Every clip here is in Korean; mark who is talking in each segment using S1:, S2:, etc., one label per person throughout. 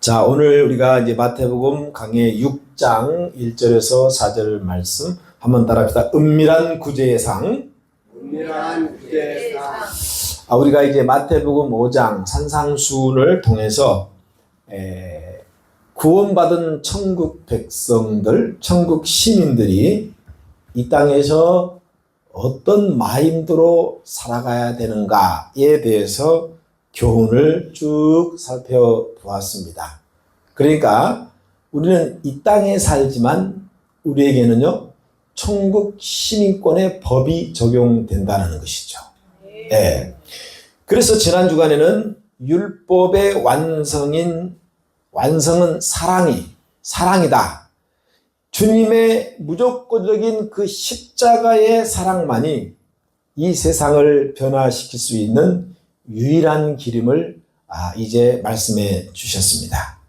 S1: 자, 오늘 우리가 이제 마태복음 강해 6장 1절에서 4절 말씀 한번 따라합시다. 은밀한 구제의 상.
S2: 은밀한 구제의 상.
S1: 우리가 이제 마태복음 5장 산상수훈을 통해서 구원받은 천국 백성들, 천국 시민들이 이 땅에서 어떤 마인드로 살아가야 되는가에 대해서 교훈을 쭉 살펴보았습니다. 그러니까 우리는 이 땅에 살지만 우리에게는요, 천국 시민권의 법이 적용된다는 것이죠. 네. 그래서 지난 주간에는 율법의 완성은 사랑이다. 주님의 무조건적인 그 십자가의 사랑만이 이 세상을 변화시킬 수 있는 유일한 기름을 이제 말씀해 주셨습니다.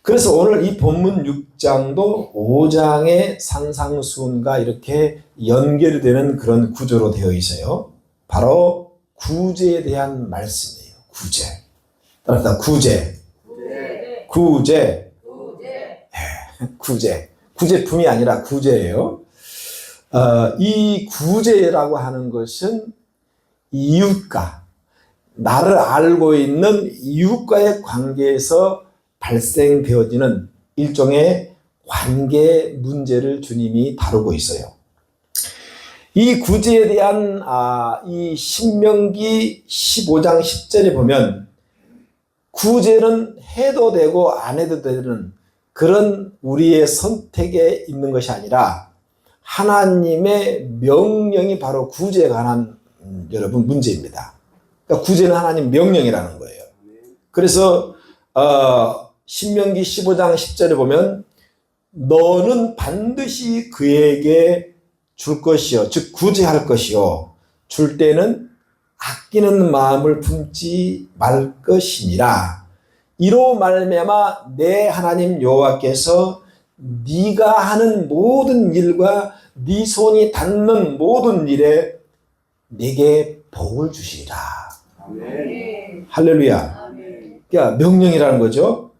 S1: 그래서 오늘 이 본문 6장도 5장의 산상수훈과 이렇게 연결이 되는 그런 구조로 되어 있어요. 바로 구제에 대한 말씀이에요. 구제. 따라서 구제. 구제품이 아니라 구제예요. 이 구제라고 하는 것은 이웃과 나를 알고 있는 이웃과의 관계에서 발생되어지는 일종의 관계 문제를 주님이 다루고 있어요. 이 구제에 대한 이 신명기 15장 10절에 보면 구제는 해도 되고 안 해도 되는 그런 우리의 선택에 있는 것이 아니라 하나님의 명령이 바로 구제에 관한 여러분 문제입니다. 그러니까 구제는 하나님 명령이라는 거예요. 그래서 신명기 15장 10절에 보면 너는 반드시 그에게 줄 것이요, 즉 구제할 것이요, 줄 때는 아끼는 마음을 품지 말 것이니라. 이로 말미암아 내 하나님 여호와께서 네가 하는 모든 일과 네 손이 닿는 모든 일에 네게 복을 주시리라.
S2: 아멘.
S1: 할렐루야.
S2: 아멘.
S1: 그러니까 명령이라는 거죠.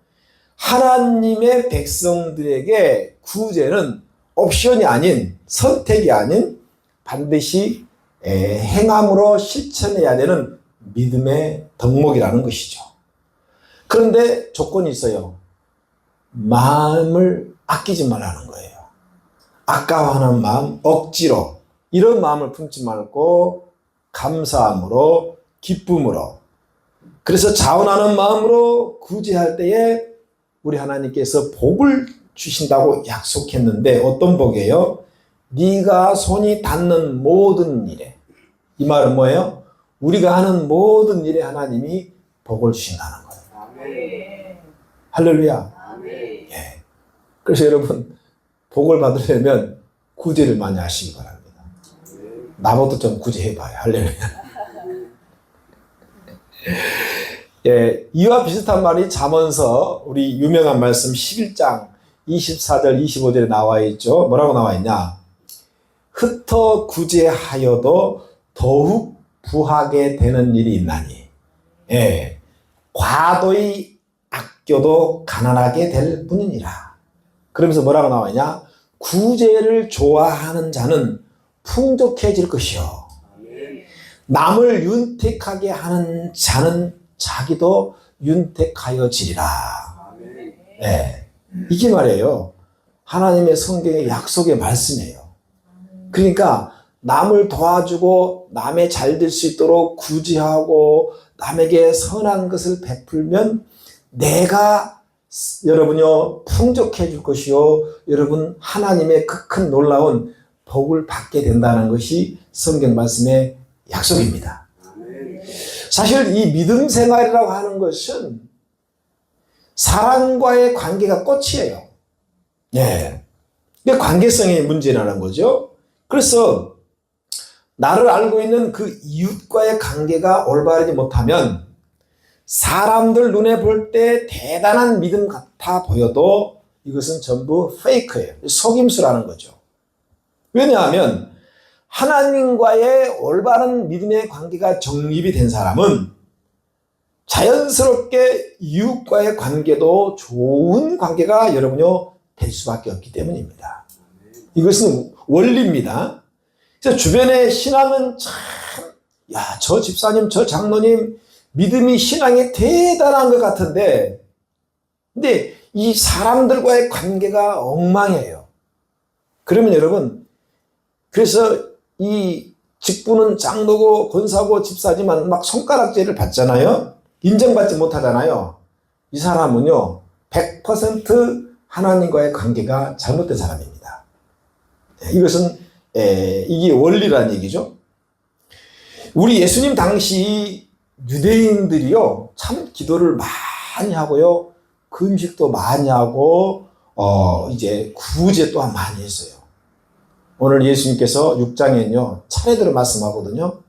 S1: 하나님의 백성들에게 구제는 옵션이 아닌, 선택이 아닌 반드시 행함으로 실천해야 되는 믿음의 덕목이라는 것이죠. 그런데 조건이 있어요. 마음을 아끼지 말라는 거예요. 아까워하는 마음, 억지로 이런 마음을 품지 말고 감사함으로, 기쁨으로, 그래서 자원하는 마음으로 구제할 때에 우리 하나님께서 복을 주신다고 약속했는데 어떤 복이에요? 네가 손이 닿는 모든 일에. 이 말은 뭐예요? 우리가 하는 모든 일에 하나님이 복을 주신다는 거예요.
S2: 아멘.
S1: 할렐루야.
S2: 아멘.
S1: 예. 그래서 여러분 복을 받으려면 구제를 많이 하시기 바랍니다. 나부터 좀 구제해봐요. 할렐루야. 예, 이와 비슷한 말이 잠언서 우리 유명한 말씀 11장 24절 25절에 나와 있죠. 뭐라고 나와 있냐? 흩어 구제하여도 더욱 부하게 되는 일이 있나니, 예, 과도히 아껴도 가난하게 될 뿐이니라. 그러면서 뭐라고 나와 있냐? 구제를 좋아하는 자는 풍족해질 것이요, 남을 윤택하게 하는 자는 자기도 윤택하여지리라. 네, 이게 말이에요. 하나님의 성경의 약속의 말씀이에요. 그러니까 남을 도와주고 남의 잘 될 수 있도록 구제하고 남에게 선한 것을 베풀면 내가 여러분요 풍족해질 것이요, 여러분 하나님의 그 큰 놀라운 복을 받게 된다는 것이 성경 말씀의 약속입니다. 사실 이 믿음 생활이라고 하는 것은 사람과의 관계가 꽃이에요. 네. 이게 관계성의 문제라는 거죠. 그래서 나를 알고 있는 그 이웃과의 관계가 올바르지 못하면 사람들 눈에 볼 때 대단한 믿음 같아 보여도 이것은 전부 페이크예요. 속임수라는 거죠. 왜냐하면 하나님과의 올바른 믿음의 관계가 정립이 된 사람은 자연스럽게 이웃과의 관계도 좋은 관계가 여러분요 될 수밖에 없기 때문입니다. 이것은 원리입니다. 그래서 주변의 신앙은 참, 야, 저 집사님, 저 장로님 믿음이 신앙이 대단한 것 같은데, 근데 이 사람들과의 관계가 엉망이에요. 그러면 여러분, 그래서 이 직분은 장로고 권사고 집사지만 막 손가락질을 받잖아요. 인정받지 못하잖아요. 이 사람은요 100% 하나님과의 관계가 잘못된 사람입니다. 이것은 이게 원리라는 얘기죠. 우리 예수님 당시 유대인들이요 참 기도를 많이 하고요 금식도 많이 하고 이제 구제 또한 많이 했어요. 오늘 예수님께서 6장에는요 차례대로 말씀하거든요.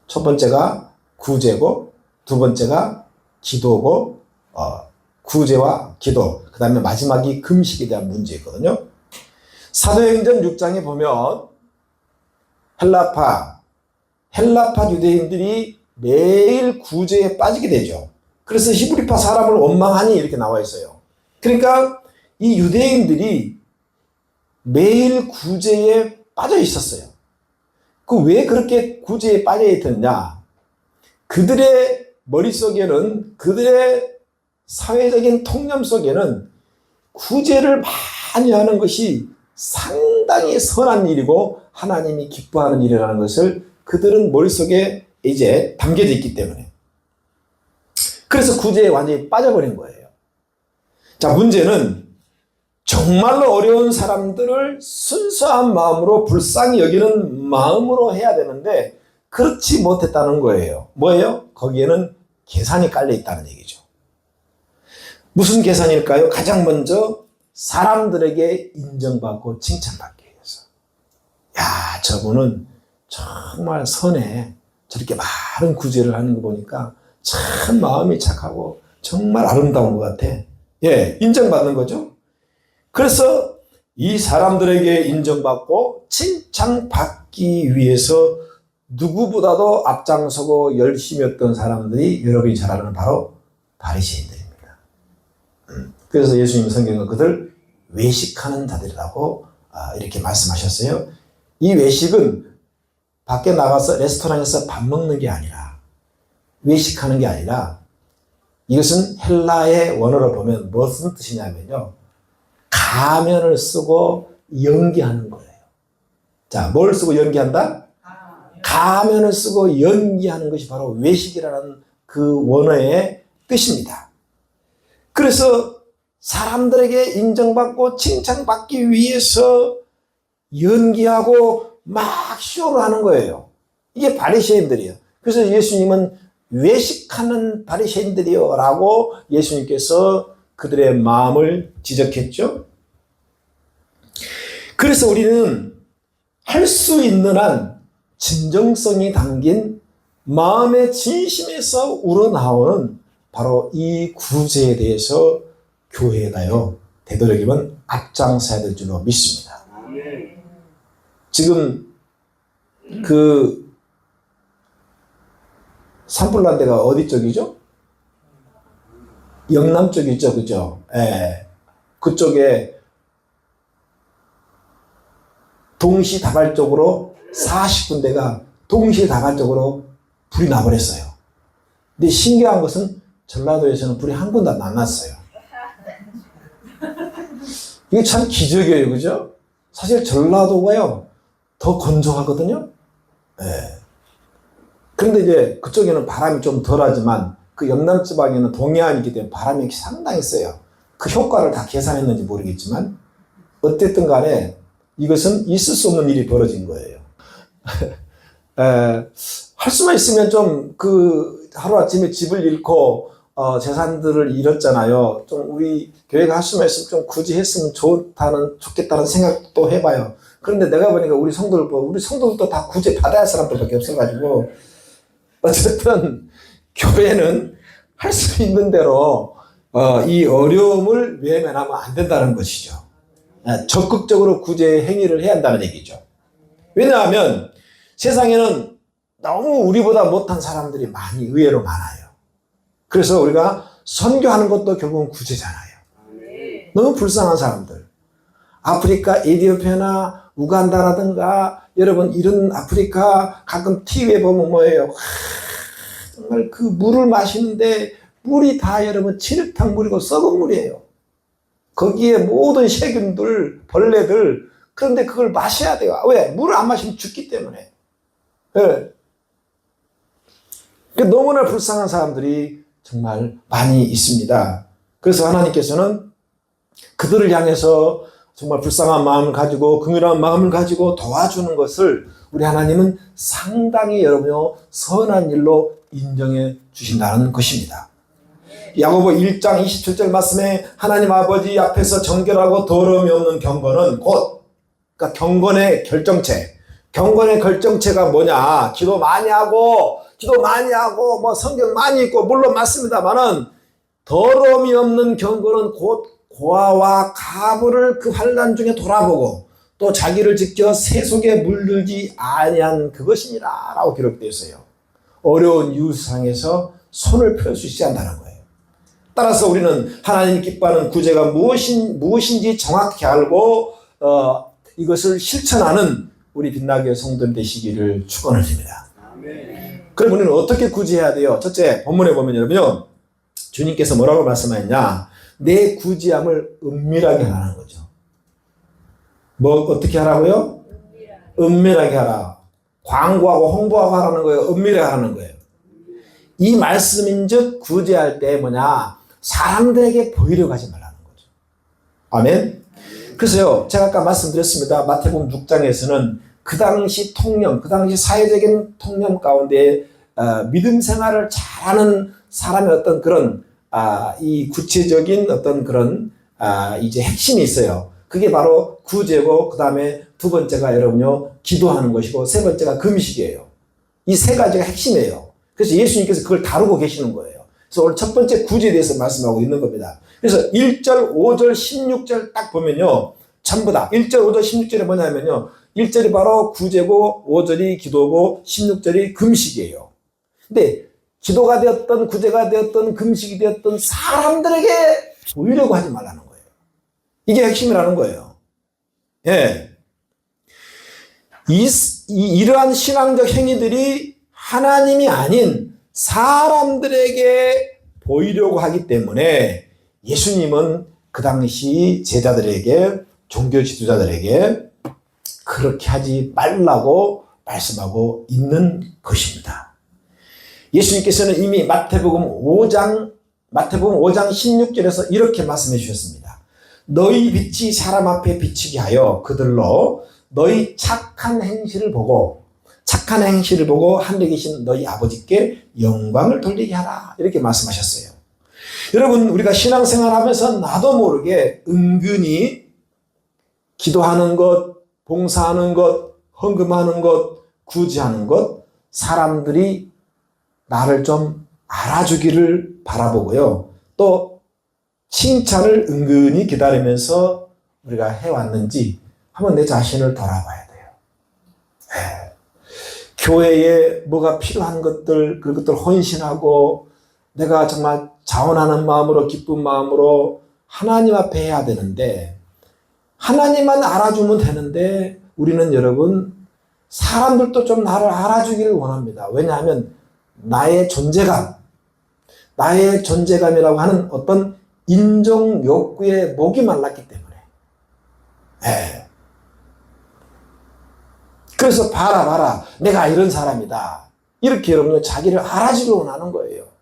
S1: 첫 번째가 구제고 두 번째가 기도고 구제와 기도, 그 다음에 마지막이 금식에 대한 문제거든요. 사도행전 6장에 보면 헬라파 유대인들이 매일 구제에 빠지게 되죠. 그래서 히브리파 사람을 원망하니 이렇게 나와 있어요. 그러니까 이 유대인들이 매일 구제에 빠져 있었어요. 왜 그렇게 구제에 빠져 있었냐? 그들의 머릿속에는, 그들의 사회적인 통념 속에는 구제를 많이 하는 것이 상당히 선한 일이고 하나님이 기뻐하는 일이라는 것을 그들은 머릿속에 이제 담겨져 있기 때문에, 그래서 구제에 완전히 빠져버린 거예요. 자, 문제는 정말로 어려운 사람들을 순수한 마음으로 불쌍히 여기는 마음으로 해야 되는데 그렇지 못했다는 거예요. 뭐예요? 거기에는 계산이 깔려 있다는 얘기죠. 무슨 계산일까요? 가장 먼저 사람들에게 인정받고 칭찬받기 위해서. 야, 저분은 정말 선해. 저렇게 많은 구제를 하는 거 보니까 참 마음이 착하고 정말 아름다운 것 같아. 예, 인정받는 거죠. 그래서 이 사람들에게 인정받고 칭찬받기 위해서 누구보다도 앞장서고 열심히 했던 사람들이 여러분이 잘 아는 바로 바리새인들입니다. 그래서 예수님 성경은 그들 외식하는 자들이라고 이렇게 말씀하셨어요. 이 외식은 밖에 나가서 레스토랑에서 밥 먹는 게 아니라, 외식하는 게 아니라, 이것은 헬라의 원어로 보면 무슨 뜻이냐면요, 가면을 쓰고 연기하는 거예요. 자, 뭘 쓰고 연기한다? 가면을 쓰고 연기하는 것이 바로 외식이라는 그 원어의 뜻입니다. 그래서 사람들에게 인정받고 칭찬받기 위해서 연기하고 막 쇼를 하는 거예요. 이게 바리새인들이에요. 그래서 예수님은 외식하는 바리새인들이요 라고 예수님께서 그들의 마음을 지적했죠. 그래서 우리는 할 수 있는 한 진정성이 담긴 마음의 진심에서 우러나오는 바로 이 구제에 대해서 교회가요 되도록이면 앞장서야 될 줄로 믿습니다. 지금 그 산불난데가 어디 쪽이죠? 영남 쪽이죠, 그죠? 예. 그쪽에 동시다발적으로 40군데가 동시다발적으로 불이 나버렸어요. 근데 신기한 것은 전라도에서는 불이 한 군데 안 났어요. 이게 참 기적이에요, 그죠? 사실 전라도가요 더 건조하거든요. 예. 그런데 이제 그쪽에는 바람이 좀 덜하지만 그 영남 지방에는 동해안이기 때문에 바람이 상당히 세요. 그 효과를 다 계산했는지 모르겠지만 어쨌든 간에 이것은 있을 수 없는 일이 벌어진 거예요. 할 수만 있으면 좀 그 하루아침에 집을 잃고 재산들을 잃었잖아요. 좀 우리 교회가 할 수만 있으면 좀 굳이 했으면 좋겠다는 생각도 해봐요. 그런데 내가 보니까 우리 성도들도 다 구제 받아야 할 사람들밖에 없어가지고 어쨌든 교회는 할 수 있는 대로 이 어려움을 외면하면 안 된다는 것이죠. 적극적으로 구제 행위를 해야 한다는 얘기죠. 왜냐하면 세상에는 너무 우리보다 못한 사람들이 의외로 많아요. 그래서 우리가 선교하는 것도 결국은 구제잖아요.
S2: 아멘.
S1: 너무 불쌍한 사람들. 아프리카, 에티오피아나 우간다라든가 여러분 이런 아프리카 가끔 TV에 보면 뭐예요? 정말 그 물을 마시는데 물이 다 여러분 진흙탕 물이고 썩은 물이에요. 거기에 모든 세균들, 벌레들, 그런데 그걸 마셔야 돼요. 왜? 물을 안 마시면 죽기 때문에. 네. 너무나 불쌍한 사람들이 정말 많이 있습니다. 그래서 하나님께서는 그들을 향해서 정말 불쌍한 마음을 가지고 긍휼한 마음을 가지고 도와주는 것을 우리 하나님은 상당히 여러분요 선한 일로 인정해 주신다는 것입니다. 야고보 1장 27절 말씀에 하나님 아버지 앞에서 정결하고 더러움이 없는 경건은 곧 그러니까 경건의 결정체. 경건의 결정체가 뭐냐? 기도 많이 하고 뭐 성경 많이 읽고 물론 맞습니다만은 더러움이 없는 경건은 곧 고아와 가부를 그 환난 중에 돌아보고 또 자기를 지켜 새 속에 물들지 아니한 그것이니라 라고 기록되어 있어요. 어려운 이웃상에서 손을 펼 수 있어야 한다는 거예요. 따라서 우리는 하나님이 기뻐하는 구제가 무엇인지 정확히 알고 이것을 실천하는 우리 빛나게 성도님 되시기를 축원을 드립니다.
S2: 아멘.
S1: 그럼 우리는 어떻게 구제해야 돼요? 첫째, 본문에 보면 여러분요, 주님께서 뭐라고 말씀하셨냐? 내 구제함을 은밀하게 하라는 거죠. 뭐 어떻게 하라고요? 은밀하게 하라. 광고하고 홍보하고 하라는 거예요. 은밀하게 하라는 거예요. 이 말씀인즉 구제할 때 뭐냐? 사람들에게 보이려고 하지 말라는 거죠. 아멘. 그래서요, 제가 아까 말씀드렸습니다. 마태복음 6장에서는 그 당시 통념, 그 당시 사회적인 통념 가운데 믿음 생활을 잘하는 사람의 어떤 그런 이 구체적인 어떤 그런 이제 핵심이 있어요. 그게 바로 구제고 그 다음에 두 번째가 여러분요 기도하는 것이고 세 번째가 금식이에요. 이 세 가지가 핵심이에요. 그래서 예수님께서 그걸 다루고 계시는 거예요. 그래서 오늘 첫 번째 구제에 대해서 말씀하고 있는 겁니다. 그래서 1절, 5절, 16절 딱 보면요 전부 다 1절, 5절, 16절이 뭐냐면요 1절이 바로 구제고 5절이 기도고 16절이 금식이에요. 근데 기도가 되었던 구제가 되었던 금식이 되었던 사람들에게 보이려고 하지 말라는 거예요. 이게 핵심이라는 거예요. 예. 이러한 신앙적 행위들이 하나님이 아닌 사람들에게 보이려고 하기 때문에 예수님은 그 당시 제자들에게 종교 지도자들에게 그렇게 하지 말라고 말씀하고 있는 것입니다. 예수님께서는 이미 마태복음 5장 16절에서 이렇게 말씀해 주셨습니다. 너희 빛이 사람 앞에 비치게 하여 그들로 너희 착한 행실을 보고 하늘에 계신 너희 아버지께 영광을 돌리게 하라. 이렇게 말씀하셨어요. 여러분, 우리가 신앙생활 하면서 나도 모르게 은근히 기도하는 것, 봉사하는 것, 헌금하는 것, 구제하는 것, 사람들이 나를 좀 알아주기를 바라보고요. 또 칭찬을 은근히 기다리면서 우리가 해왔는지 한번 내 자신을 돌아봐야 돼요. 네. 교회에 뭐가 필요한 것들, 그것들 헌신하고 내가 정말 자원하는 마음으로 기쁜 마음으로 하나님 앞에 해야 되는데 하나님만 알아주면 되는데 우리는 여러분 사람들도 좀 나를 알아주기를 원합니다. 왜냐하면 나의 존재감이라고 하는 어떤 인정 욕구에 목이 말랐기 때문에. 네. 그래서 봐라 내가 이런 사람이다. 이렇게 여러분 자기를 알아주기를 원하는 거예요.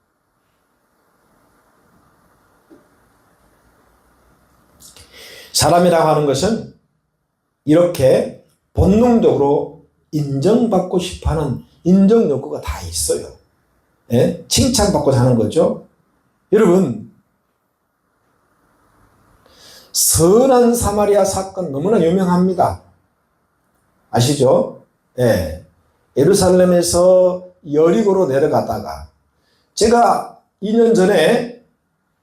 S1: 사람이라고 하는 것은 이렇게 본능적으로 인정받고 싶어하는 인정 욕구가 다 있어요. 예? 칭찬받고 사는 거죠. 여러분, 선한 사마리아 사건 너무나 유명합니다. 아시죠? 예. 예루살렘에서 여리고로 내려가다가 제가 2년 전에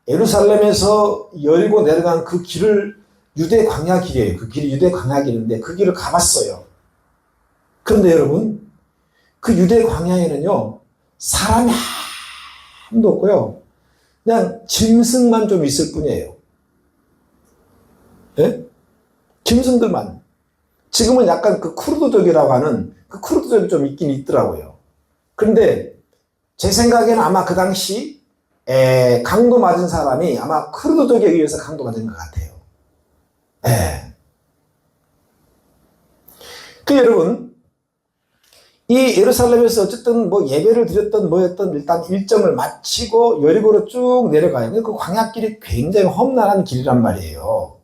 S1: 예루살렘에서 여리고 내려간 그 길을 유대 광야 길이에요. 그 길이 유대 광야 길인데 그 길을 가봤어요. 그런데 여러분, 그 유대 광야에는요, 사람이 아무도 없고요. 그냥 짐승만 좀 있을 뿐이에요. 예? 짐승들만. 지금은 약간 그 쿠르드족이라고 하는 그 쿠르드족이 좀 있긴 있더라고요. 그런데 제 생각에는 아마 그 당시 강도 맞은 사람이 아마 쿠르드족에 의해서 강도 맞은 것 같아요. 예. 그 여러분, 이 예루살렘에서 어쨌든 뭐 예배를 드렸던 뭐였던 일단 일정을 마치고 여리고로 쭉 내려가요. 그 광야길이 굉장히 험난한 길이란 말이에요.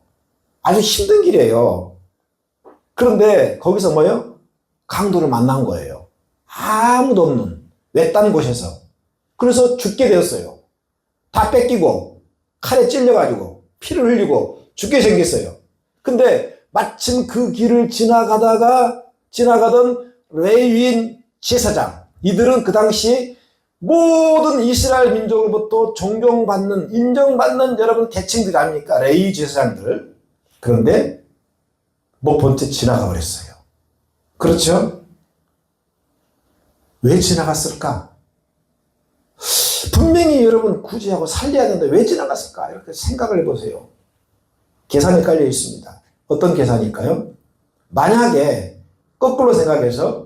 S1: 아주 힘든 길이에요. 그런데 거기서 뭐예요? 강도를 만난 거예요. 아무도 없는 외딴 곳에서. 그래서 죽게 되었어요. 다 뺏기고 칼에 찔려가지고 피를 흘리고 죽게 생겼어요. 근데 마침 그 길을 지나가던 레위인 제사장, 이들은 그 당시 모든 이스라엘 민족으로부터 존경받는, 인정받는 여러분 계층들이 아닙니까? 레위 제사장들. 그런데 못 본 채 지나가 버렸어요. 그렇죠? 왜 지나갔을까? 분명히 여러분 구제하고 살려야 되는데 왜 지나갔을까? 이렇게 생각을 해보세요. 계산이 깔려 있습니다. 어떤 계산일까요? 만약에 거꾸로 생각해서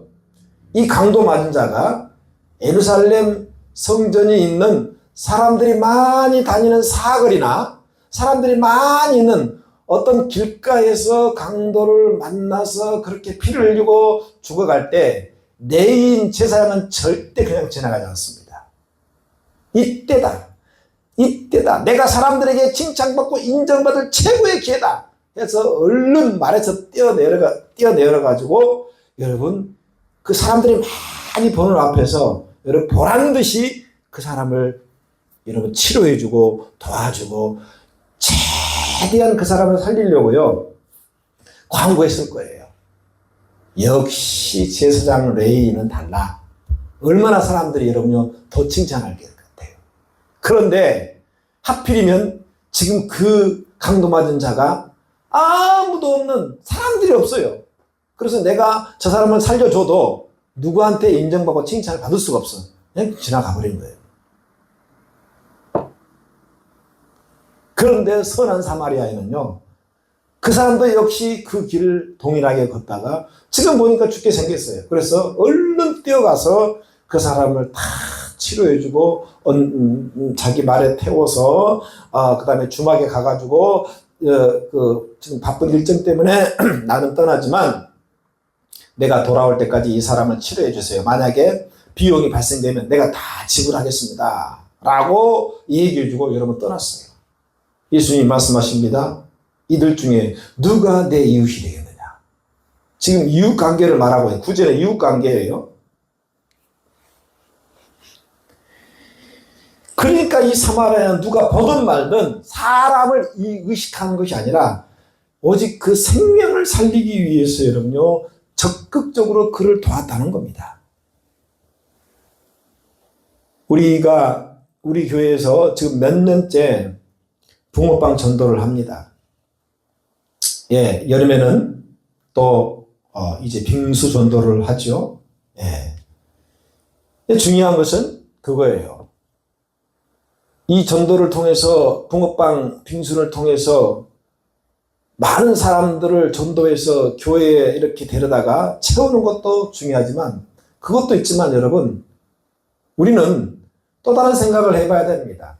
S1: 이 강도 맞은 자가 예루살렘 성전이 있는 사람들이 많이 다니는 사거리나 사람들이 많이 있는 어떤 길가에서 강도를 만나서 그렇게 피를 흘리고 죽어갈 때 레위인 제사장은 절대 그냥 지나가지 않습니다. 이때다. 내가 사람들에게 칭찬받고 인정받을 최고의 기회다 해서 얼른 말에서 뛰어내려가지고 여러분 그 사람들이 많이 보는 앞에서 여러분 보란 듯이 그 사람을 여러분 치료해주고 도와주고 최대한 그 사람을 살리려고요 광고했을 거예요. 역시 제사장 레위인은 달라. 얼마나 사람들이 여러분요 더 칭찬할 것 같아요. 그런데 하필이면 지금 그 강도 맞은 자가 아무도 없는 사람들이 없어요. 그래서 내가 저 사람을 살려줘도 누구한테 인정받고 칭찬을 받을 수가 없어. 그냥 지나가 버린 거예요. 그런데 선한 사마리아인은요, 그 사람도 역시 그 길을 동일하게 걷다가 지금 보니까 죽게 생겼어요. 그래서 얼른 뛰어가서 그 사람을 다 치료해주고 자기 말에 태워서 그 다음에 주막에 가가지고 지금 바쁜 일정 때문에 나는 떠나지만 내가 돌아올 때까지 이 사람을 치료해 주세요. 만약에 비용이 발생되면 내가 다 지불하겠습니다. 라고 얘기해 주고 여러분 떠났어요. 예수님이 말씀하십니다. 이들 중에 누가 내 이웃이 되겠느냐. 지금 이웃관계를 말하고 있는 구절의 이웃관계예요. 그러니까 이 사마리아는 누가 보든 말든 사람을 의식하는 것이 아니라 오직 그 생명을 살리기 위해서 여러분요 적극적으로 그를 도왔다는 겁니다. 우리 교회에서 지금 몇 년째 붕어빵 전도를 합니다. 예, 여름에는 또 이제 빙수 전도를 하죠. 예. 중요한 것은 그거예요. 이 전도를 통해서 붕어빵 빙수를 통해서 많은 사람들을 전도해서 교회에 이렇게 데려다가 채우는 것도 중요하지만 그것도 있지만 여러분 우리는 또 다른 생각을 해봐야 됩니다.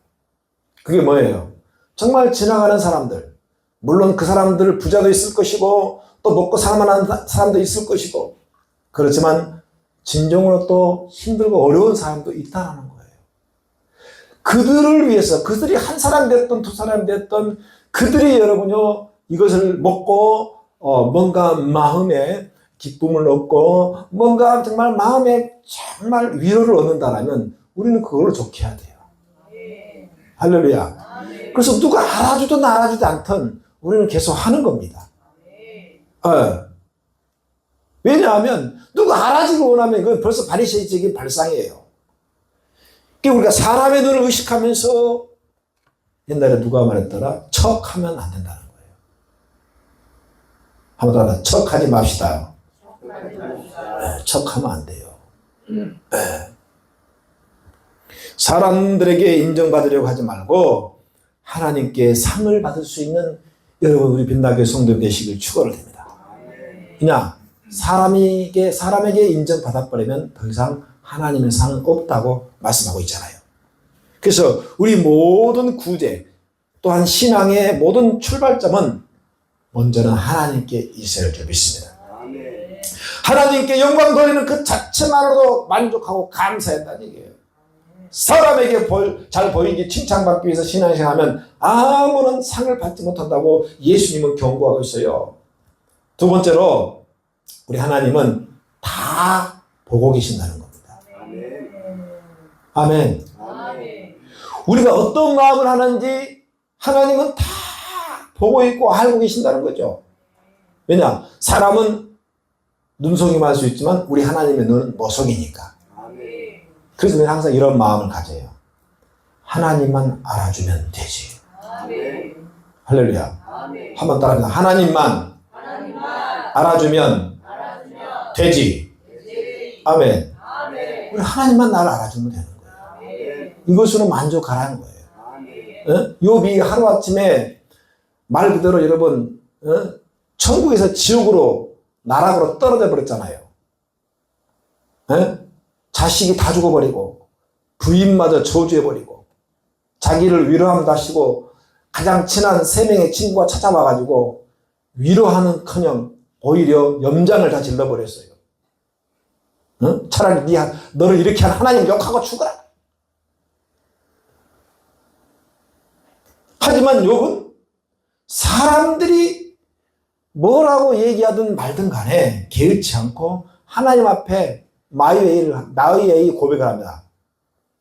S1: 그게 뭐예요? 정말 지나가는 사람들, 물론 그 사람들 부자도 있을 것이고 또 먹고 살만한 사람도 있을 것이고 그렇지만 진정으로 또 힘들고 어려운 사람도 있다는 거예요. 그들을 위해서 그들이 한 사람 됐든 두 사람 됐든 그들이 여러분요 이것을 먹고 뭔가 마음에 기쁨을 얻고 뭔가 정말 마음에 정말 위로를 얻는다면 우리는 그걸로 좋게 해야 돼요. 할렐루야. 그래서 누가 알아주든 알아주지 않든 우리는 계속 하는 겁니다. 왜냐하면 누가 알아주길 원하면 그건 벌써 바리새인적인 발상이에요. 우리가 사람의 눈을 의식하면서 옛날에 누가 말했더라? 척하면 안 된다는 거예요. 한번 더 척하지 맙시다. 척하면 안 돼요. 사람들에게 인정받으려고 하지 말고 하나님께 상을 받을 수 있는 여러분 우리 빛나게 성도 되시길 축원을 드립니다. 그냥 사람에게 인정받아버리면 더 이상 하나님의 상은 없다고 말씀하고 있잖아요. 그래서 우리 모든 구제 또한 신앙의 모든 출발점은 먼저는 하나님께 있어야 할 줄 믿습니다. 하나님께 영광 돌리는 그 자체만으로도 만족하고 감사했다는 얘기예요. 사람에게 잘 보이기 칭찬받기 위해서 신앙생활하면 아무런 상을 받지 못한다고 예수님은 경고하고 있어요. 두 번째로 우리 하나님은 다 보고 계신다는 겁니다. 아멘. 우리가 어떤 마음을 하는지 하나님은 다 보고 있고 알고 계신다는 거죠. 왜냐? 사람은 눈속이만 할 수 있지만 우리 하나님의 눈은 모속이니까. 그래서 우리는 항상 이런 마음을 가져요. 하나님만 알아주면 되지. 할렐루야. 한번 따라합니다. 하나님만 알아주면 되지. 아멘. 우리 하나님만 나를 알아주면 되는 거예요. 이것으로 만족하라는 거예요. 욥이 하루아침에 말 그대로 여러분 천국에서 지옥으로 나락으로 떨어져 버렸잖아요. 자식이 다 죽어버리고 부인마저 저주해버리고 자기를 위로함다시고 가장 친한 3명의 친구가 찾아와가지고 위로하는커녕 오히려 염장을 다 질러버렸어요. 차라리 너를 이렇게 한 하나님을 욕하고 죽어라. 하지만 욥은 사람들이 뭐라고 얘기하든 말든 간에 개의치 않고 하나님 앞에 나의 예의 고백을 합니다.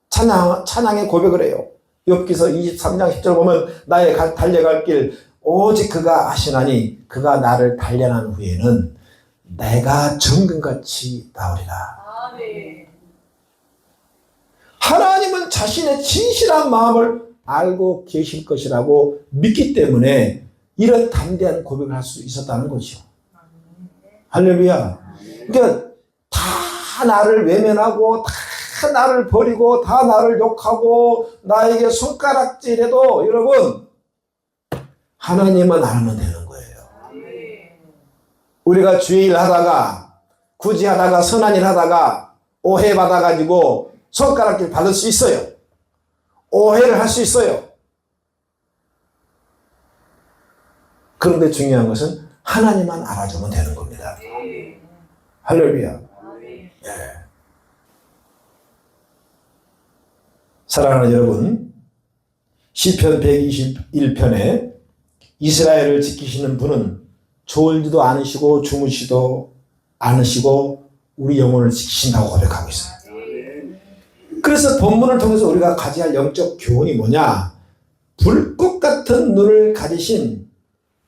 S1: 찬양의 고백을 해요. 욥기서 23장 10절 보면 나의 달려갈 길 오직 그가 아시나니 그가 나를 단련한 후에는 내가 정금같이 나오리라. 하나님은 자신의 진실한 마음을 알고 계실 것이라고 믿기 때문에 이런 담대한 고백을 할 수 있었다는 거죠. 할렐루야. 그러니까 다 나를 외면하고 다 나를 버리고 다 나를 욕하고 나에게 손가락질해도 여러분 하나님만 알면 되는 거예요. 우리가 주의 일 하다가 굳이 하다가 선한 일 하다가 오해받아가지고 손가락질 받을 수 있어요. 오해를 할 수 있어요. 그런데 중요한 것은 하나님만 알아주면 되는 겁니다. 할렐루야. 예. 사랑하는 여러분, 시편 121편에 이스라엘을 지키시는 분은 졸지도 않으시고 주무시도 않으시고 우리 영혼을 지키신다고 고백하고 있어요. 그래서 본문을 통해서 우리가 가져야 할 영적 교훈이 뭐냐? 불꽃 같은 눈을 가지신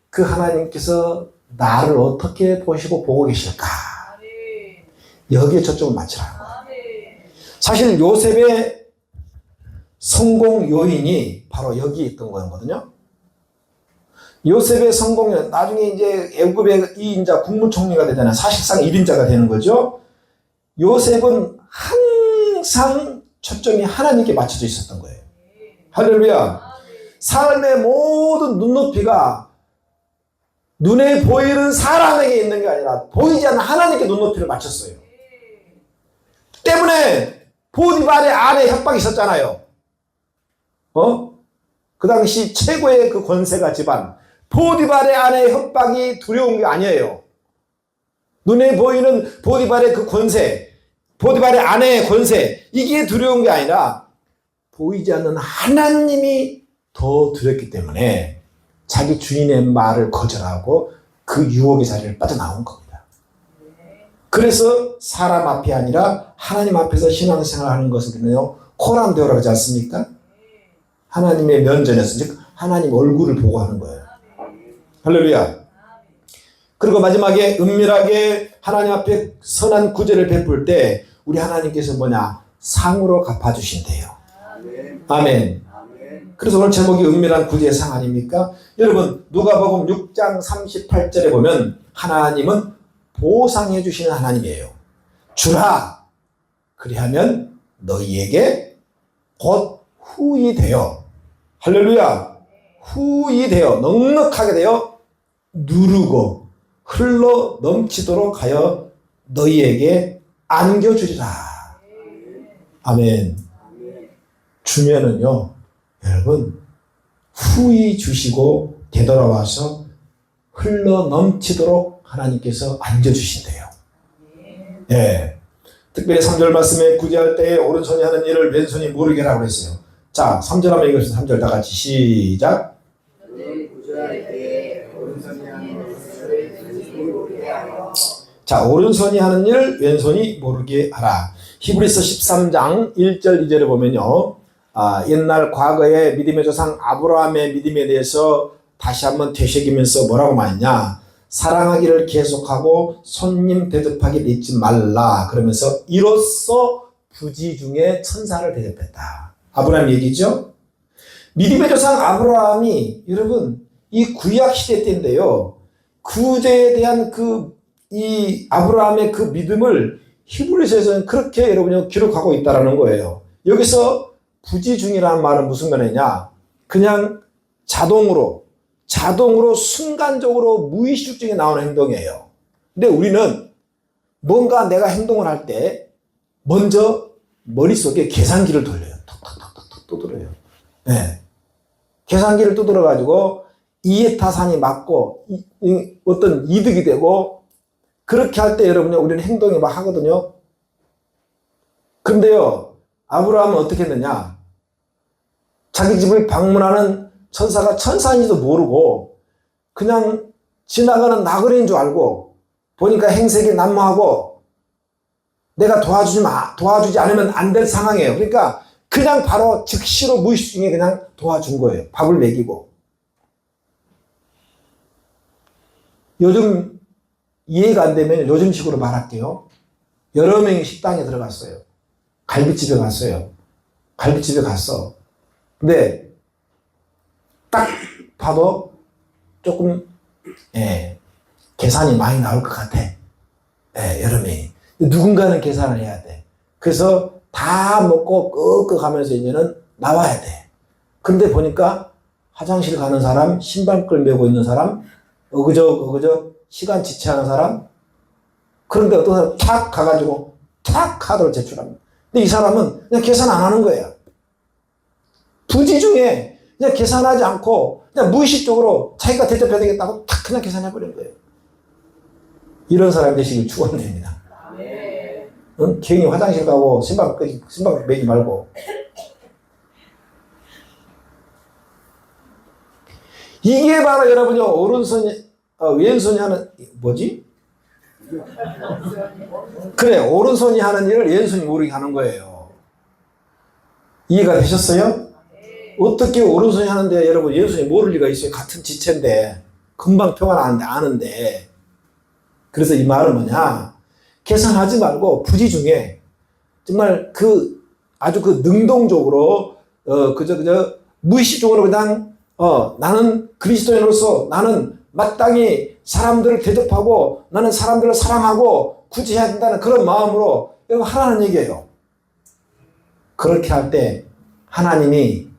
S1: 그 하나님께서 나를 어떻게 보시고 보고 계실까? 여기에 초점을 맞추라는 거예요. 사실 요셉의 성공 요인이 바로 여기 있던 거거든요. 요셉의 성공은 나중에 이제 애굽의 2인자 국무총리가 되잖아요. 사실상 1인자가 되는 거죠. 요셉은 항상 초점이 하나님께 맞춰져 있었던 거예요. 할렐루야. 삶의 모든 눈높이가 눈에 보이는 사람에게 있는 게 아니라 보이지 않는 하나님께 눈높이를 맞췄어요. 때문에 보디발의 아내 협박이 있었잖아요. 그 당시 최고의 그 권세가 집안 보디발의 아내의 협박이 두려운 게 아니에요. 눈에 보이는 보디발의 그 권세, 보디발의 아내의 권세, 이게 두려운 게 아니라 보이지 않는 하나님이 더 두렵기 때문에 자기 주인의 말을 거절하고 그 유혹의 자리를 빠져나온 겁니다. 그래서 사람 앞이 아니라 하나님 앞에서 신앙생활을 하는 것은요, 코란데오라고 하지 않습니까? 하나님의 면전에서, 즉 하나님 얼굴을 보고 하는 거예요. 할렐루야. 그리고 마지막에 은밀하게 하나님 앞에 선한 구제를 베풀 때 우리 하나님께서 뭐냐? 상으로 갚아주신대요. 아멘. 그래서 오늘 제목이 은밀한 구제의 상 아닙니까? 여러분 누가복음 6장 38절에 보면 하나님은 보상해 주시는 하나님이에요. 주라 그리하면 너희에게 곧 후히 되어 할렐루야 후히 되어 넉넉하게 되어 누르고 흘러 넘치도록 하여 너희에게 안겨주리라. 아멘. 주면은요 여러분 후히 주시고 되돌아와서 흘러 넘치도록 하나님께서 안겨주신대요. 예. 특별히 3절 말씀에 구제할 때에 오른손이 하는 일을 왼손이 모르게 하라고 했어요. 자 3절 하면 이것은 3절 다 같이 시작. 자 오른손이 하는 일 왼손이 모르게 하라. 히브리서 13장 1절 2절을 보면요 옛날 과거의 믿음의 조상 아브라함의 믿음에 대해서 다시 한번 되새기면서 뭐라고 말했냐. 사랑하기를 계속하고 손님 대접하기를 잊지 말라. 그러면서 이로써 부지 중에 천사를 대접했다. 아브라함 얘기죠. 믿음의 조상 아브라함이 여러분 이 구약 시대 때인데요. 구제에 대한 이 아브라함의 그 믿음을 히브리서에서는 그렇게 여러분이 기록하고 있다는 거예요. 여기서 부지 중이라는 말은 무슨 말이냐. 그냥 자동으로 순간적으로 무의식 중에 나오는 행동이에요. 근데 우리는 뭔가 내가 행동을 할 때 먼저 머릿속에 계산기를 돌려요. 톡톡톡톡 두드려요. 네. 계산기를 두드려가지고 이해 타산이 맞고 어떤 이득이 되고 그렇게 할 때 여러분이 우리는 행동이 막 하거든요. 그런데요 아브라함은 어떻게 했느냐. 자기 집을 방문하는 천사가 천사인지도 모르고 그냥 지나가는 나그네인 줄 알고 보니까 행색이 난무하고 내가 도와주지 않으면 안 될 상황이에요. 그러니까 그냥 바로 즉시로 무의식 중에 그냥 도와준 거예요. 밥을 먹이고. 요즘 이해가 안 되면 요즘식으로 말할게요. 여러 명이 식당에 들어갔어요. 갈비집에 갔어요. 갈비집에 갔어. 근데 딱 봐도 조금 계산이 많이 나올 것 같아. 여러 명이. 누군가는 계산을 해야 돼. 그래서 다 먹고 끄끄 가면서 이제는 나와야 돼. 그런데 보니까 화장실 가는 사람, 신발끈 메고 있는 사람, 어그저 시간 지체하는 사람. 그런데 어떤 사람 탁 가가지고 탁 카드를 제출합니다. 근데 이 사람은 그냥 계산 안 하는 거예요. 부지 중에 그냥 계산하지 않고 그냥 무의식적으로 자기가 대접해야 되겠다고 탁 그냥 계산해버린 거예요. 이런 사람 되시길 축원드립니다. 응? 괜히 화장실 가고 신발 매지 말고. 이게 바로 여러분이 왼손이 하는 뭐지? 그래 오른손이 하는 일을 왼손이 모르게 하는 거예요. 이해가 되셨어요? 어떻게 오른손이 하는데 여러분 왼손이 모를 리가 있어요. 같은 지체인데 금방 표가 아는데. 그래서 이 말은 뭐냐. 계산하지 말고 부지 중에 정말 아주 능동적으로 그저 무의식적으로 그냥 나는 그리스도인으로서 나는 마땅히 사람들을 대접하고 나는 사람들을 사랑하고 구제해야 된다는 그런 마음으로 이거 하라는 얘기예요. 그렇게 할 때 하나님이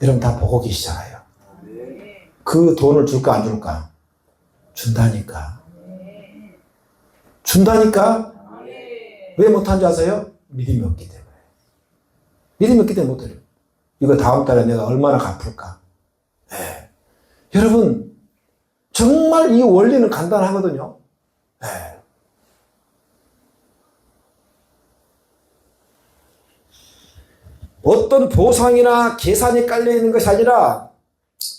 S1: 여러분 다 보고 계시잖아요. 그 돈을 줄까 안 줄까? 준다니까. 준다니까? 왜 못한 줄 아세요? 믿음이 없기 때문에. 믿음이 없기 때문에 못해요. 이거 다음 달에 내가 얼마나 갚을까? 네. 여러분 정말 이 원리는 간단하거든요. 네. 어떤 보상이나 계산이 깔려있는 것이 아니라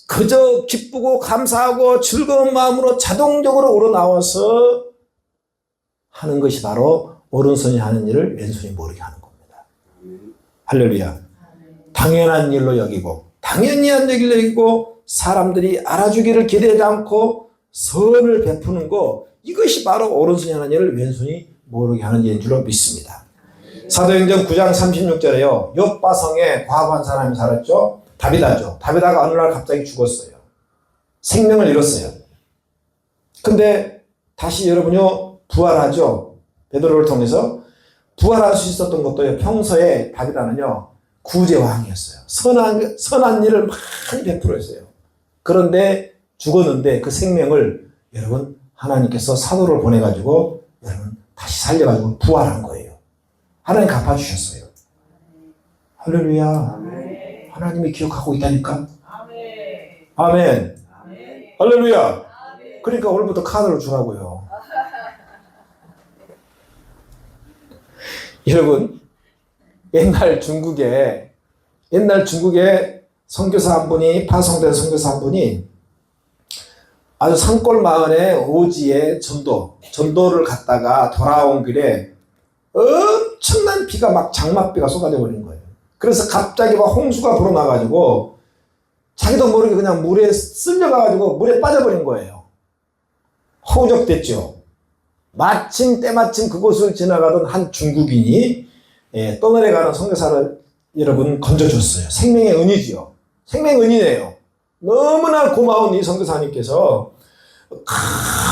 S1: 그저 기쁘고 감사하고 즐거운 마음으로 자동적으로 우러나와서 하는 것이 바로 오른손이 하는 일을 왼손이 모르게 하는 겁니다. 할렐루야. 당연한 일로 여기고 당연히 한 일로 여기고 사람들이 알아주기를 기대하지 않고 선을 베푸는 거, 이것이 바로 오른손이 하는 일을 왼손이 모르게 하는 일인 줄로 믿습니다. 사도행전 9장 36절에요. 욥바성에 과부한 사람이 살았죠. 다비다죠. 다비다가 어느 날 갑자기 죽었어요. 생명을 잃었어요. 근데 다시 여러분요 부활하죠. 베드로를 통해서 부활할 수 있었던 것도 평소에 다윗은요 구제왕이었어요. 선한 일을 많이 베풀었어요. 그런데 죽었는데 그 생명을 여러분 하나님께서 사도를 보내가지고 여러분 다시 살려가지고 부활한 거예요. 하나님 갚아주셨어요. 할렐루야. 하나님이 기억하고 있다니까. 아멘. 할렐루야. 그러니까 오늘부터 카드를 주라고요. 여러분 옛날 중국에 선교사 한 분이 파송된 선교사 한 분이 아주 산골 마을의 오지에 전도를 갔다가 돌아온 길에 엄청난 비가 막 장맛비가 쏟아져 버린 거예요. 그래서 갑자기 막 홍수가 불어나가지고 자기도 모르게 그냥 물에 쓸려가가지고 물에 빠져버린 거예요. 허우적됐죠. 때마침 그곳을 지나가던 한 중국인이 떠내려가는 선교사를 여러분 건져줬어요. 생명의 은이지요. 생명의 은이네요. 너무나 고마운 이 선교사님께서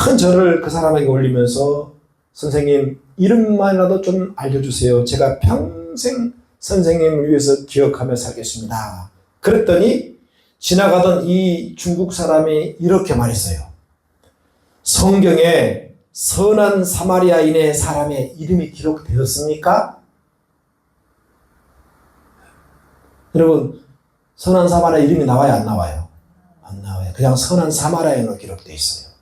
S1: 큰 절을 그 사람에게 올리면서 선생님 이름만이라도 좀 알려주세요. 제가 평생 선생님을 위해서 기억하며 살겠습니다. 그랬더니 지나가던 이 중국 사람이 이렇게 말했어요. 성경에 선한 사마리아인의 사람의 이름이 기록되었습니까? 여러분 선한 사마리아 이름이 나와요 안 나와요? 안 나와요. 그냥 선한 사마리아인으로 기록되어 있어요.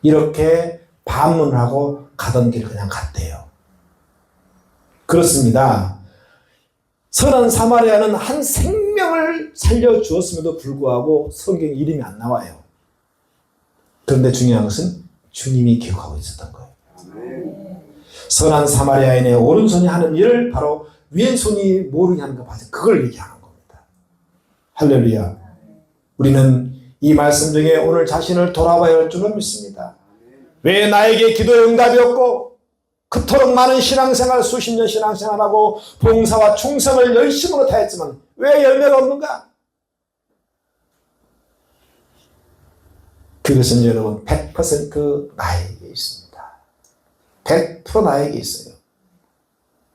S1: 이렇게 반문을 하고 가던 길을 그냥 갔대요. 그렇습니다. 선한 사마리아는 한 생명을 살려주었음에도 불구하고 성경 이름이 안 나와요. 그런데 중요한 것은 주님이 기억하고 있었던 거예요. 선한 사마리아인의 오른손이 하는 일을 바로 왼손이 모르게 하는 거 봐서 그걸 얘기하는 겁니다. 할렐루야. 우리는 이 말씀 중에 오늘 자신을 돌아봐야 할 줄은 믿습니다. 왜 나에게 기도의 응답이 없고 그토록 많은 신앙생활 수십 년 신앙생활하고 봉사와 충성을 열심으로 다했지만 왜 열매가 없는가? 그것은 여러분 100% 나에게 있습니다. 100% 나에게 있어요.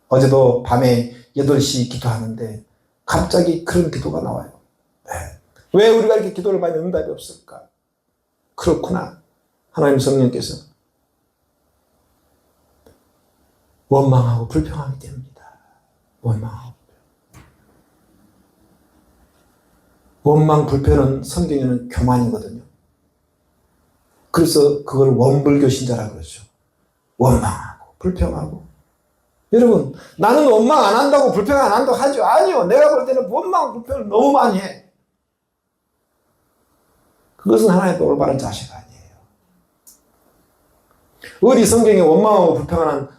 S1: 어제도 밤에 8시 기도하는데 갑자기 그런 기도가 나와요. 왜 우리가 이렇게 기도를 많이 응답이 없을까? 그렇구나. 하나님 성령께서 원망하고 불평하기 때문이다. 원망 불평은 성경에는 교만이거든요. 그래서 그걸 원불교 신자라고 그러죠. 원망하고 불평하고. 여러분 나는 원망 안 한다고 불평 안 한다고 하죠. 아니요. 내가 볼 때는 원망 불평을 너무 많이 해. 그것은 하나님의 올바른 자세가 아니에요. 어디 성경에 원망하고 불평하는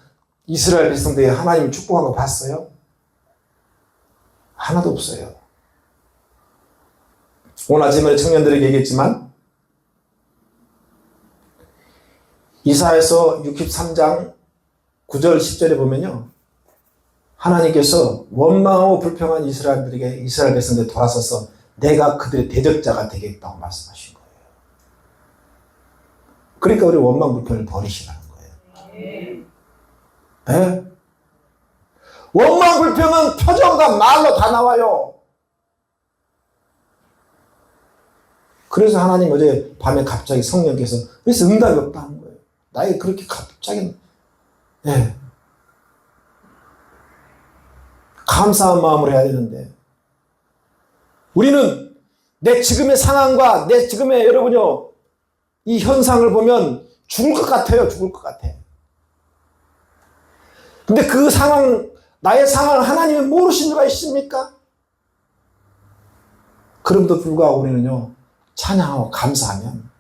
S1: 이스라엘 백성들이 하나님 축복한 거 봤어요? 하나도 없어요. 오늘 아침에 청년들에게 얘기했지만 이사야서 63장 9절 10절에 보면요. 하나님께서 원망하고 불평한 이스라엘 백성들 돌아서서 내가 그들의 대적자가 되겠다고 말씀하신 거예요. 그러니까 우리 원망 불평을 버리시라는 거예요. 네? 원망 불평은 표정과 말로 다 나와요. 그래서 하나님 어제 밤에 갑자기 성령께서 그래서 응답이 없다는 거예요. 나에게 그렇게 갑자기 감사한 마음으로 해야 되는데 우리는 내 지금의 상황과 내 지금의 여러분요 이 현상을 보면 죽을 것 같아요. 죽을 것 같아. 근데 그 상황 나의 상황을 하나님이 모르신 이유가 있습니까? 그럼에도 불구하고 우리는요 찬양하고 감사하면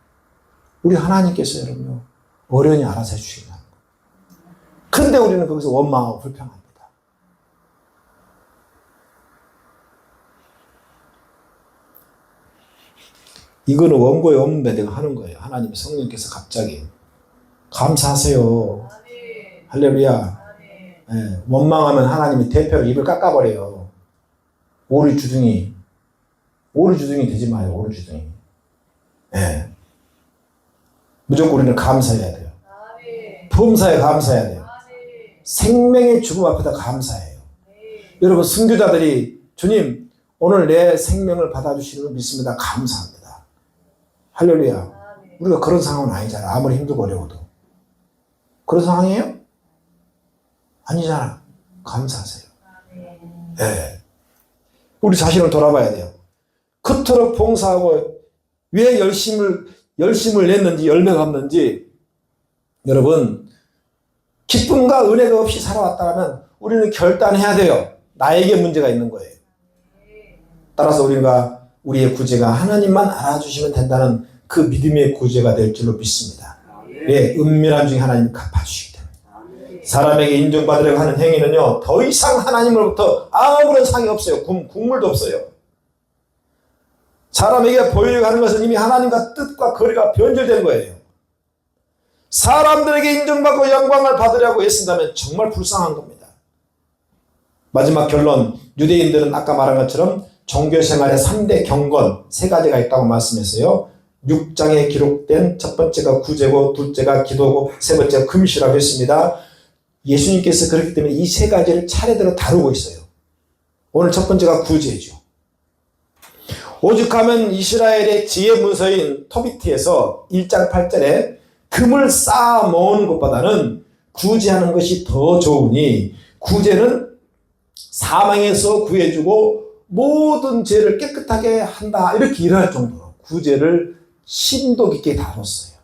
S1: 우리 하나님께서 여러분요 어련히 알아서 해주시겠다. 그런데 우리는 거기서 원망하고 불평합니다. 이거는 원고에 없는데 내가 하는 거예요. 하나님 성령께서 갑자기 감사하세요. 할렐루야. 네, 원망하면 하나님이 대표로 입을 깎아버려요. 오리주둥이 되지 마요. 오리주둥이. 네. 무조건 우리는 감사해야 돼요. 범사에 감사해야 돼요. 생명의 죽음 앞에다 감사해요. 여러분 선교자들이 주님 오늘 내 생명을 받아주시는 걸 믿습니다. 감사합니다. 할렐루야. 우리가 그런 상황은 아니잖아. 아무리 힘들고 어려워도. 그런 상황이에요? 아니잖아. 감사하세요. 네. 우리 자신을 돌아봐야 돼요. 그토록 봉사하고 왜 열심을 냈는지 열매가 없는지 여러분 기쁨과 은혜가 없이 살아왔다면 우리는 결단해야 돼요. 나에게 문제가 있는 거예요. 따라서 우리가 우리의 구제가 하나님만 알아주시면 된다는 그 믿음의 구제가 될 줄로 믿습니다. 예, 은밀한 중에 하나님 갚아주시기 때문에. 사람에게 인정받으려고 하는 행위는요 더 이상 하나님으로부터 아무런 상이 없어요. 국물도 없어요. 사람에게 보이려고 하는 것은 이미 하나님과 뜻과 거리가 변절된 거예요. 사람들에게 인정받고 영광을 받으려고 애쓴다면 정말 불쌍한 겁니다. 마지막 결론, 유대인들은 아까 말한 것처럼 종교생활의 3대 경건 3가지가 있다고 말씀했어요. 6장에 기록된 첫 번째가 구제고 둘째가 기도고 세 번째가 금식이라고 했습니다. 예수님께서 그렇기 때문에 이 3가지를 차례대로 다루고 있어요. 오늘 첫 번째가 구제죠. 오죽하면 이스라엘의 지혜 문서인 토비트에서 1장 8절에 금을 쌓아 모으는 것보다는 구제하는 것이 더 좋으니 구제는 사망에서 구해주고 모든 죄를 깨끗하게 한다 이렇게 일할 정도로 구제를 심도 깊게 다뤘어요.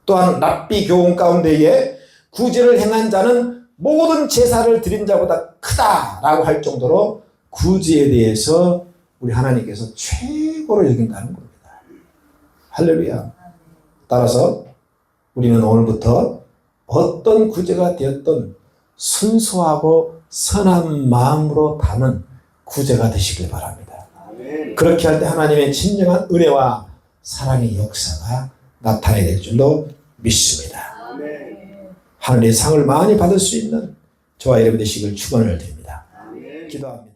S1: 또한 랍비 교훈 가운데에 구제를 행한 자는 모든 제사를 드린 자보다 크다라고 할 정도로 구제에 대해서 우리 하나님께서 최고로 여긴다는 겁니다. 할렐루야. 따라서 우리는 오늘부터 어떤 구제가 되었던 순수하고 선한 마음으로 담은 구제가 되시길 바랍니다. 그렇게 할 때 하나님의 진정한 은혜와 사랑의 역사가 나타나야 될 줄로 믿습니다. 하늘의 상을 많이 받을 수 있는 저와 여러분 되시길 축원을 드립니다. 기도합니다.